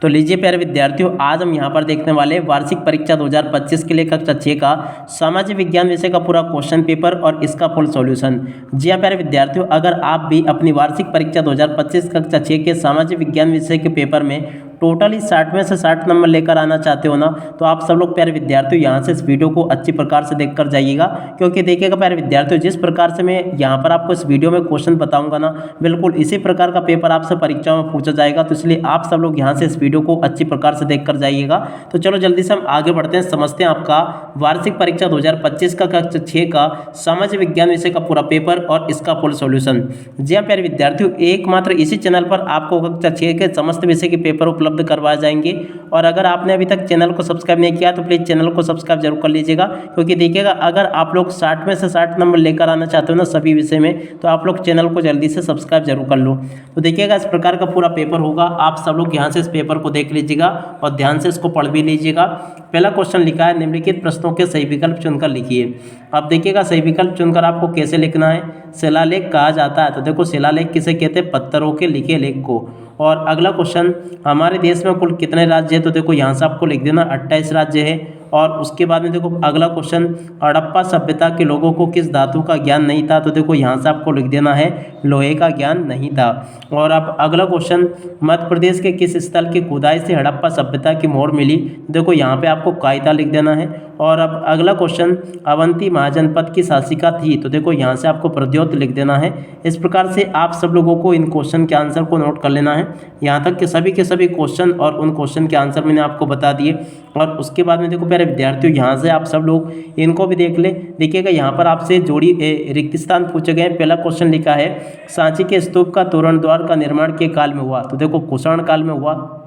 तो लीजिए प्यारे विद्यार्थियों, आज हम यहाँ पर देखने वाले वार्षिक परीक्षा 2025 के लिए कक्षा 6 का सामाजिक विज्ञान विषय का पूरा क्वेश्चन पेपर और इसका फुल सॉल्यूशन। जी हाँ प्यारे विद्यार्थियों, अगर आप भी अपनी वार्षिक परीक्षा 2025 कक्षा 6 के सामाजिक विज्ञान विषय के पेपर में टोटली 60 में से 60 नंबर लेकर आना चाहते हो ना, तो आप सब लोग प्यारे विद्यार्थियों यहाँ से इस वीडियो को अच्छी प्रकार से देखकर जाइएगा। क्योंकि देखिएगा प्यारे विद्यार्थियों, जिस प्रकार से मैं यहाँ पर आपको इस वीडियो में क्वेश्चन बताऊंगा ना, बिल्कुल इसी प्रकार का पेपर आपसे परीक्षा में पूछा जाएगा। तो इसलिए आप सब लोग यहाँ से इस वीडियो को अच्छी प्रकार से देखकर जाइएगा। तो चलो जल्दी से हम आगे बढ़ते हैं, समझते हैं आपका वार्षिक परीक्षा 2025 का कक्षा 6 का सामाजिक विज्ञान विषय का पूरा पेपर और इसका फुल सॉल्यूशन। जी हाँ प्यारे विद्यार्थियों, एकमात्र इसी चैनल पर आपको कक्षा 6 के समस्त विषय के पेपर उपलब्ध करवाए जाएंगे। और अगर आपने अभी तक चैनल को सब्सक्राइब नहीं किया तो प्लीज़ चैनल को सब्सक्राइब जरूर कर लीजिएगा। क्योंकि देखिएगा, अगर आप लोग 60 में से 60 नंबर लेकर आना चाहते हो ना सभी विषय में, तो आप लोग चैनल को जल्दी से सब्सक्राइब जरूर कर लो। तो देखिएगा, इस प्रकार का पूरा पेपर होगा। आप सब लोग यहाँ से इस पेपर को देख लीजिएगा और ध्यान से इसको पढ़ भी लीजिएगा। पहला क्वेश्चन लिखा है, निम्नलिखित प्रश्नों के सही विकल्प चुनकर लिखिए। अब देखिएगा, सही विकल्प चुनकर आपको कैसे लिखना है। शिलालेख कहा जाता है, तो देखो शिलालेख किसे कहते हैं, पत्थरों के लिखे लेख को। और अगला क्वेश्चन, हमारे देश में कुल कितने राज्य हैं, तो देखो यहाँ से आपको लिख देना 28 राज्य है। और उसके बाद में देखो अगला क्वेश्चन, हड़प्पा सभ्यता के लोगों को किस धातु का ज्ञान नहीं था, तो देखो यहाँ से आपको लिख देना है लोहे का ज्ञान नहीं था। और अब अगला क्वेश्चन, मध्य प्रदेश के किस स्थल की खुदाई से हड़प्पा सभ्यता की मोहर मिली, देखो यहाँ पे आपको कायदा लिख देना है। और अब अगला क्वेश्चन, अवंती महाजनपद की शासिका थी, तो देखो यहाँ से आपको प्रद्योत लिख देना है। इस प्रकार से आप सब लोगों को इन क्वेश्चन के आंसर को नोट कर लेना है। यहाँ तक के सभी क्वेश्चन और उन क्वेश्चन के आंसर मैंने आपको बता दिए। और उसके बाद में देखो प्यारे विद्यार्थियों, यहाँ से आप सब लोग इनको भी देख ले। देखिएगा, यहाँ पर आपसे जोड़ी रिक्त स्थान पूछे गए। पहला क्वेश्चन लिखा है, सांची के स्तूप का तोरण द्वार का निर्माण के काल में हुआ, तो देखो कुषाण काल में हुआ।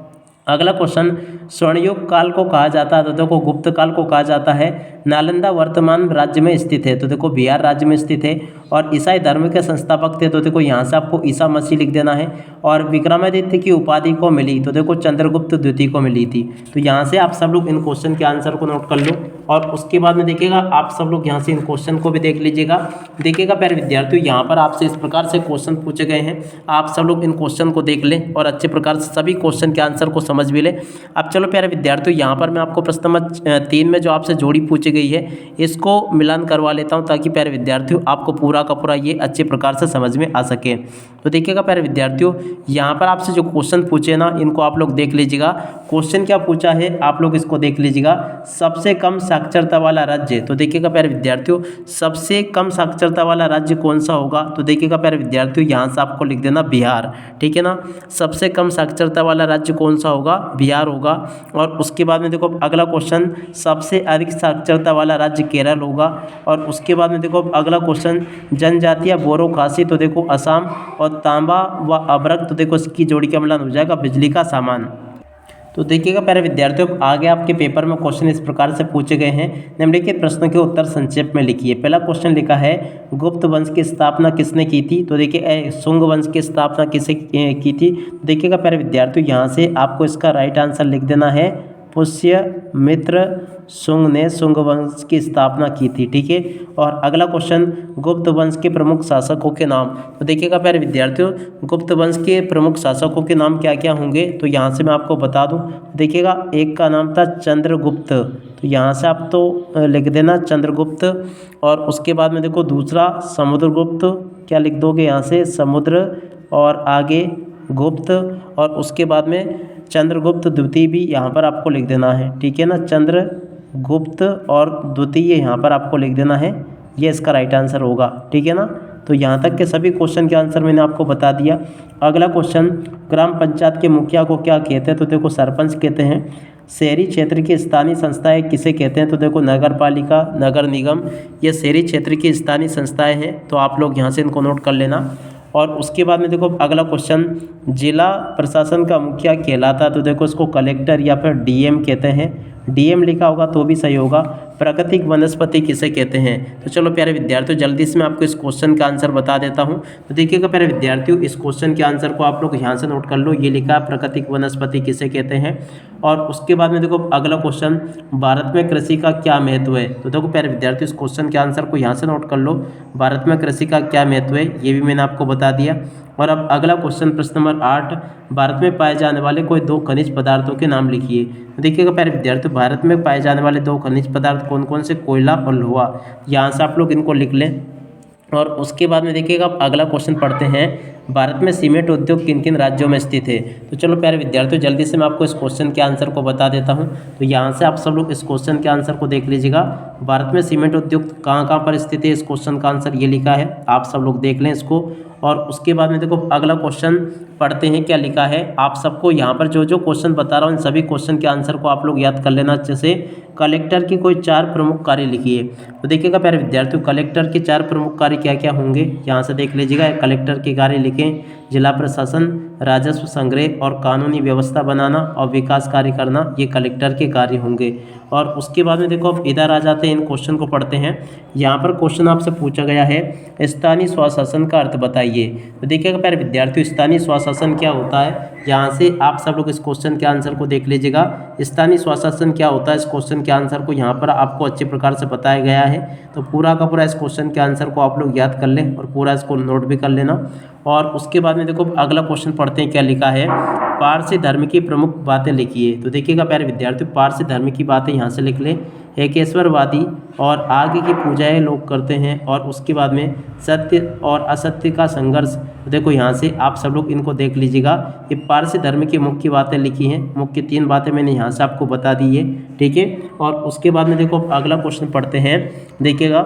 अगला क्वेश्चन, स्वर्णयुग काल को कहा जाता है, तो देखो गुप्त काल को कहा जाता है। नालंदा वर्तमान राज्य में स्थित है, तो देखो बिहार राज्य में स्थित है। और ईसाई धर्म के संस्थापक थे, तो देखो यहाँ से आपको ईसा मसीह लिख देना है। और विक्रमादित्य की उपाधि को मिली, तो देखो चंद्रगुप्त द्वितीय को मिली थी। तो यहाँ से आप सब लोग इन क्वेश्चन के आंसर को नोट कर लो। और उसके बाद में देखिएगा, आप सब लोग यहाँ से इन क्वेश्चन को भी देख लीजिएगा। देखिएगा प्यारे विद्यार्थियों, यहाँ पर आपसे इस प्रकार से क्वेश्चन पूछे गए हैं। आप सब लोग इन क्वेश्चन को देख लें और अच्छे प्रकार से सभी क्वेश्चन के आंसर को समझ भी लें। अब चलो प्यारे विद्यार्थियों, यहाँ पर मैं आपको प्रश्न नंबर 3 में जो आपसे जोड़ी पूछी गई है, इसको मिलान करवा लेता हूँ, ताकि प्यारे विद्यार्थियों आपको पूरा का पूरा ये अच्छे प्रकार से समझ में आ सके। तो देखिएगा प्यारे विद्यार्थियों, यहाँ पर आपसे जो क्वेश्चन पूछे ना, इनको आप लोग देख लीजिएगा। क्वेश्चन क्या पूछा है आप लोग इसको देख लीजिएगा। सबसे कम साक्षरता वाला राज्य, तो देखिएगा प्यारे विद्यार्थियों, सबसे कम साक्षरता वाला राज्य कौन सा होगा, तो देखिएगा प्यारे विद्यार्थियों, यहाँ से आपको लिख देना बिहार। ठीक है ना, सबसे कम साक्षरता वाला राज्य कौन सा होगा, बिहार होगा। और उसके बाद में देखो अगला क्वेश्चन, सबसे अधिक साक्षरता वाला राज्य केरल होगा। और उसके बाद में देखो अगला क्वेश्चन, जनजातीय बोरो खासी, तो देखो असम। और तांबा व अभ्रक, तो देखो इसकी जोड़ी का मिलान हो जाएगा बिजली का सामान। तो देखिएगा प्यारे विद्यार्थियों, आगे आपके पेपर में क्वेश्चन इस प्रकार से पूछे गए हैं। निम्नलिखित प्रश्नों के उत्तर संक्षेप में लिखिए। पहला क्वेश्चन लिखा है, गुप्त वंश की स्थापना किसने की थी, तो देखिए शुंग वंश की स्थापना किसे की थी। देखिएगा प्यारे विद्यार्थियों, यहाँ से आपको इसका राइट आंसर लिख देना है, पुष्यमित्र शुंग ने शुंग वंश की स्थापना की थी। ठीक है। और अगला क्वेश्चन, गुप्त वंश के प्रमुख शासकों के नाम, तो देखिएगा प्यारे विद्यार्थियों, गुप्त वंश के प्रमुख शासकों के नाम क्या क्या होंगे, तो यहाँ से मैं आपको बता दूं। देखिएगा, एक का नाम था चंद्रगुप्त, तो यहाँ से आप तो लिख देना चंद्रगुप्त। और उसके बाद में देखो दूसरा समुद्रगुप्त, क्या लिख दोगे यहाँ से, समुद्र और आगे गुप्त। और उसके बाद में चंद्रगुप्त द्वितीय भी यहाँ पर आपको लिख देना है। ठीक है ना, चंद्रगुप्त और द्वितीय यहाँ पर आपको लिख देना है, ये इसका राइट आंसर होगा। ठीक है ना, तो यहाँ तक के सभी क्वेश्चन के आंसर मैंने आपको बता दिया। अगला क्वेश्चन, ग्राम पंचायत के मुखिया को क्या कहते हैं, तो देखो सरपंच कहते हैं। शहरी क्षेत्र की स्थानीय संस्थाएं किसे कहते हैं, तो देखो नगर पालिका, नगर निगम, ये शहरी क्षेत्र की स्थानीय संस्थाएं हैं। तो आप लोग यहाँ से इनको नोट कर लेना। और उसके बाद में देखो अगला क्वेश्चन, जिला प्रशासन का मुखिया कहलाता, तो देखो इसको कलेक्टर या फिर डीएम कहते हैं। डीएम लिखा होगा तो भी सही होगा। प्राकृतिक वनस्पति किसे कहते हैं, तो चलो प्यारे विद्यार्थियों, जल्दी से मैं आपको इस क्वेश्चन का आंसर बता देता हूं। तो देखिएगा प्यारे विद्यार्थियों, इस क्वेश्चन के आंसर को आप लोग यहाँ से नोट कर लो। ये लिखा है, प्राकृतिक वनस्पति किसे कहते हैं। और उसके बाद में देखो अगला क्वेश्चन, भारत में कृषि का क्या महत्व है, तो देखो प्यारे विद्यार्थियों, इस क्वेश्चन के आंसर को यहाँ से नोट कर लो। भारत में कृषि का क्या महत्व है, ये भी मैंने आपको बता दिया। और अब अगला क्वेश्चन प्रश्न नंबर 8, भारत में पाए जाने वाले कोई 2 खनिज पदार्थों के नाम लिखिए। तो देखिएगा प्यारे विद्यार्थियों, भारत में पाए जाने वाले 2 खनिज पदार्थ कौन कौन से, कोयला और लोहा। यहाँ से आप लोग इनको लिख लें। और उसके बाद में देखिएगा अब अगला क्वेश्चन पढ़ते हैं, भारत में सीमेंट उद्योग किन किन राज्यों में स्थित है। तो चलो प्यारे विद्यार्थियों, जल्दी से मैं आपको इस क्वेश्चन के आंसर को बता देता हूं। तो यहाँ से आप सब लोग इस क्वेश्चन के आंसर को देख लीजिएगा। भारत में सीमेंट उद्योग कहाँ कहाँ पर स्थित है, इस क्वेश्चन का आंसर ये लिखा है, आप सब लोग देख लें इसको। और उसके बाद में देखो अगला क्वेश्चन पढ़ते हैं, क्या लिखा है। आप सबको यहाँ पर जो जो क्वेश्चन बता रहा हूँ इन सभी क्वेश्चन के आंसर को आप लोग याद कर लेना अच्छे से। कलेक्टर की कोई 4 प्रमुख कार्य लिखिए। तो देखिएगा प्यारे विद्यार्थियों, कलेक्टर के 4 प्रमुख कार्य क्या क्या होंगे, यहाँ से देख लीजिएगा। कलेक्टर के कार्य लिखें, जिला प्रशासन, राजस्व संग्रह और कानूनी व्यवस्था बनाना और विकास कार्य करना, ये कलेक्टर के कार्य होंगे। और उसके बाद में देखो अब इधर आ जाते हैं, इन क्वेश्चन को पढ़ते हैं। यहाँ पर क्वेश्चन आपसे पूछा गया है, स्थानीय स्वशासन का अर्थ बताइए। तो देखिएगा प्यारे विद्यार्थियों, स्थानीय स्वशासन क्या होता है, यहाँ से आप सब लोग इस क्वेश्चन के आंसर को देख लीजिएगा। स्थानीय स्वशासन क्या होता है, इस क्वेश्चन के आंसर को यहाँ पर आपको अच्छे प्रकार से बताया गया है। तो पूरा का पूरा इस क्वेश्चन के आंसर को आप लोग याद कर लें और पूरा इसको नोट भी कर लेना। और उसके बाद में देखो अगला क्वेश्चन पढ़ते हैं, क्या लिखा है। पारसी धर्म की प्रमुख बातें लिखिए। तो देखिएगा प्यारे विद्यार्थियों, पारसी धर्म की बातें यहाँ से लिख लें। एकेश्वरवादी और आगे की पूजाएं लोग करते हैं। और उसके बाद में सत्य और असत्य का संघर्ष। देखो यहाँ से आप सब लोग इनको देख लीजिएगा। ये पारसी धर्म की मुख्य बातें लिखी हैं, मुख्य 3 बातें मैंने यहाँ से आपको बता दी है, ठीक है। और उसके बाद में देखो अगला क्वेश्चन पढ़ते हैं। देखिएगा,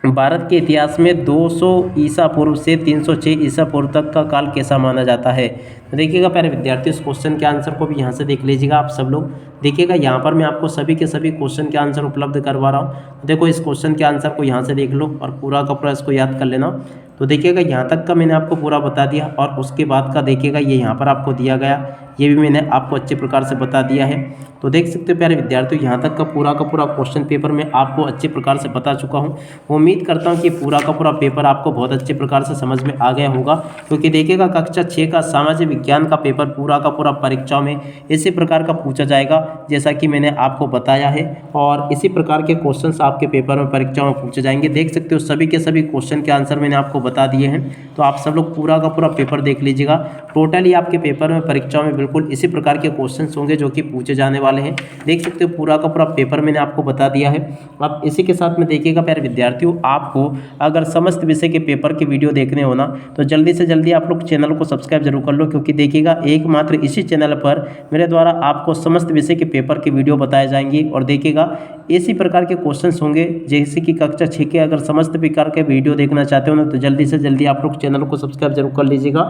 भारत के इतिहास में 200 ईसा पूर्व से 306 ईसा पूर्व तक का काल कैसा माना जाता है। तो देखिएगा प्यारे विद्यार्थियों, इस क्वेश्चन के आंसर को भी यहाँ से देख लीजिएगा आप सब लोग। देखिएगा यहाँ पर मैं आपको सभी के सभी क्वेश्चन के आंसर उपलब्ध करवा रहा हूँ। देखो इस क्वेश्चन के आंसर को यहाँ से देख लो और पूरा का पूरा इसको याद कर लेना। तो देखिएगा यहाँ तक का मैंने आपको पूरा बता दिया। और उसके बाद का देखिएगा ये यहाँ पर आपको दिया गया, ये भी मैंने आपको अच्छे प्रकार से बता दिया है। तो देख सकते हो प्यारे विद्यार्थियों, यहाँ तक का पूरा क्वेश्चन पेपर मैं आपको अच्छे प्रकार से बता चुका हूँ। उम्मीद करता हूँ कि पूरा का पूरा पेपर आपको बहुत अच्छे प्रकार से समझ में आ गया होगा। क्योंकि देखिएगा कक्षा 6 का सामाजिक विज्ञान का पेपर पूरा का पूरा परीक्षाओं में इसी प्रकार का पूछा जाएगा, जैसा कि मैंने आपको बताया है। और इसी प्रकार के क्वेश्चंस आपके पेपर में परीक्षाओं में पूछे जाएंगे। देख सकते हो सभी के सभी क्वेश्चन के आंसर मैंने आपको बता दिए हैं। तो आप सब लोग पूरा का पूरा पेपर देख लीजिएगा। टोटली आपके पेपर में परीक्षाओं में बिल्कुल इसी प्रकार के क्वेश्चंस होंगे जो कि पूछे जाने वाले हैं। देख सकते हो पूरा का पूरा पेपर मैंने आपको बता दिया है। अब इसी के साथ में देखिएगा प्यारे विद्यार्थियों, आपको अगर समस्त विषय के पेपर की वीडियो देखने हो ना, तो जल्दी से जल्दी आप लोग चैनल को सब्सक्राइब जरूर कर लो। क्योंकि देखिएगा एकमात्र इसी चैनल पर मेरे द्वारा आपको समस्त विषय के पेपर की वीडियो बताए जाएंगी। और देखिएगा इसी प्रकार के क्वेश्चंस होंगे, जैसे कि कक्षा 6 के अगर समस्त प्रकार के वीडियो देखना चाहते हो ना, तो जल्दी से जल्दी आप लोग चैनल को सब्सक्राइब जरूर कर लीजिएगा।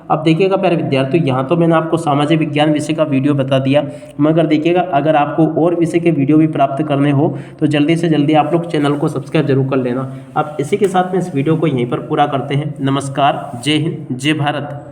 अब देखिएगा प्यारे विद्यार्थियों, यहाँ तो मैंने आपको सामाजिक विज्ञान विषय का वीडियो बता दिया, मगर देखिएगा अगर आपको और विषय के वीडियो भी प्राप्त करने हो तो जल्दी से जल्दी आप लोग चैनल को सब्सक्राइब जरूर कर लेना। अब इसी के साथ में इस वीडियो को यहीं पर पूरा करते हैं। नमस्कार, जय हिंद, जय भारत।